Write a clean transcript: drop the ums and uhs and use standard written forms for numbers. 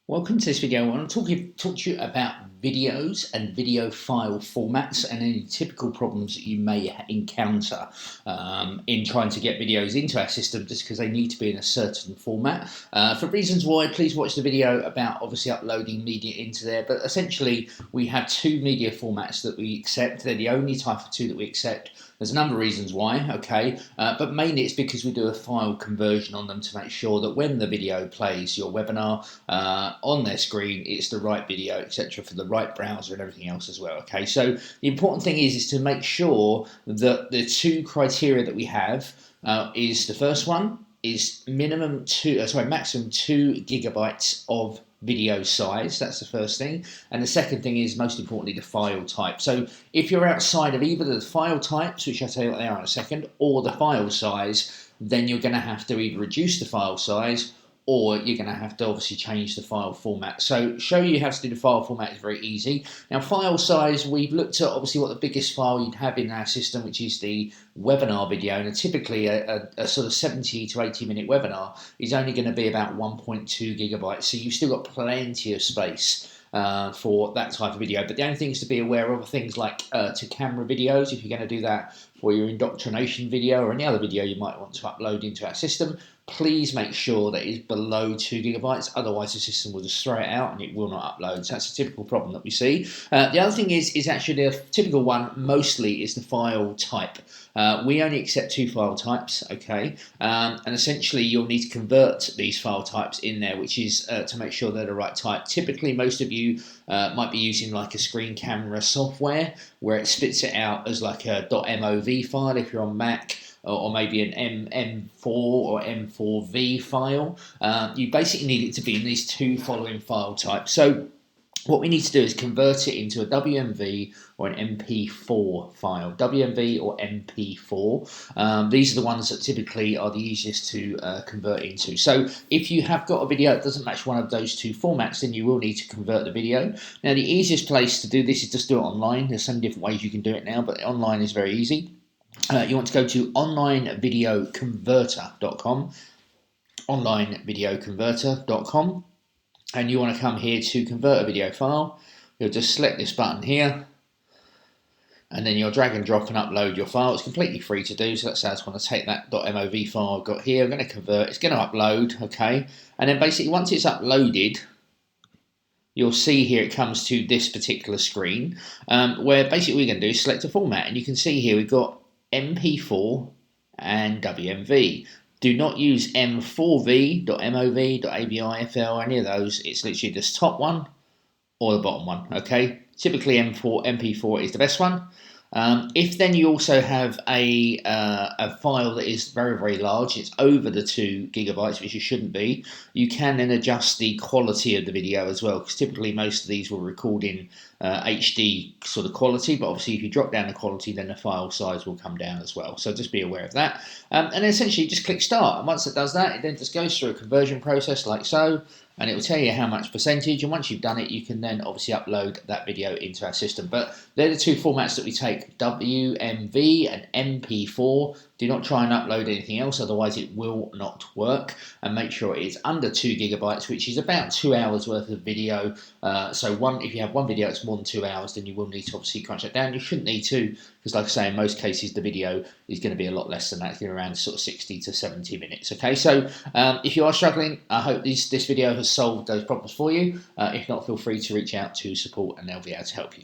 Welcome to this video. I want to talk to you about videos and video file formats and any typical problems that you may encounter in trying to get videos into our system just because they need to be in a certain format. For reasons why, please watch the video about obviously uploading media into there. But essentially, we have two media formats that we accept. They're the only type of two that we accept. There's a number of reasons why, okay, but mainly it's because we do a file conversion on them to make sure that when the video plays your webinar on their screen, it's the right video, etc., for the right browser and everything else as well, okay. So the important thing is to make sure that the two criteria that we have is the first one is maximum 2 GB of video size. That's the first thing. And the second thing is, most importantly, the file type. So if you're outside of either the file types, which I'll tell you what they are in a second, or the file size, then you're going to have to either reduce the file size or you're going to have to obviously change the file format. So show you how to do the file format is very easy. Now, file size, we've looked at obviously what the biggest file you'd have in our system, which is the webinar video, and typically a sort of 70 to 80 minute webinar is only going to be about 1.2 GB. So you've still got plenty of space for that type of video. But the only things to be aware of are things like to camera videos, if you're going to do that for your indoctrination video or any other video you might want to upload into our system. Please make sure that it's below 2 GB, otherwise the system will just throw it out and it will not upload. So that's a typical problem that we see. The other thing is actually the typical one mostly is the file type. We only accept two file types, okay, and essentially you'll need to convert these file types in there, which is to make sure they're the right type. Typically, most of you might be using like a screen camera software where it spits it out as like a .mov file if you're on Mac, or maybe an M4 or M4V file. You basically need it to be in these two following file types. So what we need to do is convert it into a WMV or an MP4 file. WMV or MP4. These are the ones that typically are the easiest to convert into. So if you have got a video that doesn't match one of those two formats, then you will need to convert the video. Now, the easiest place to do this is just do it online. There's some different ways you can do it now, but online is very easy. You want to go to onlinevideoconverter.com, onlinevideoconverter.com, and you want to come here to convert a video file. You'll just select this button here, and then you'll drag and drop and upload your file. It's completely free to do. So let's say I just want to take that .mov file I've got here. I'm going to convert. It's going to upload, okay, and then basically once it's uploaded, you'll see here it comes to this particular screen where basically what we're going to do is select a format, and you can see here we've got MP4 and WMV. Do not use M4V, .mov, .avifl, any of those. It's literally this top one or the bottom one, okay? Typically MP4 is the best one. If then you also have a file that is very, very large, it's over the 2 GB, which it shouldn't be, you can then adjust the quality of the video as well, because typically most of these will record in HD sort of quality, but obviously if you drop down the quality, then the file size will come down as well. So just be aware of that. And then essentially just click start. And once it does that, it then just goes through a conversion process like so, and it will tell you how much percentage, and once you've done it, you can then obviously upload that video into our system. But they're the two formats that we take, WMV and MP4. Do not try and upload anything else, otherwise it will not work. And make sure it is under 2 GB, which is about 2 hours worth of video. So if you have one video that's more than 2 hours, then you will need to obviously crunch it down. You shouldn't need to, because like I say, in most cases the video is going to be a lot less than that. It's going to be around sort of 60 to 70 minutes. Okay, so if you are struggling, I hope this video has solved those problems for you. If not, feel free to reach out to support and they'll be able to help you.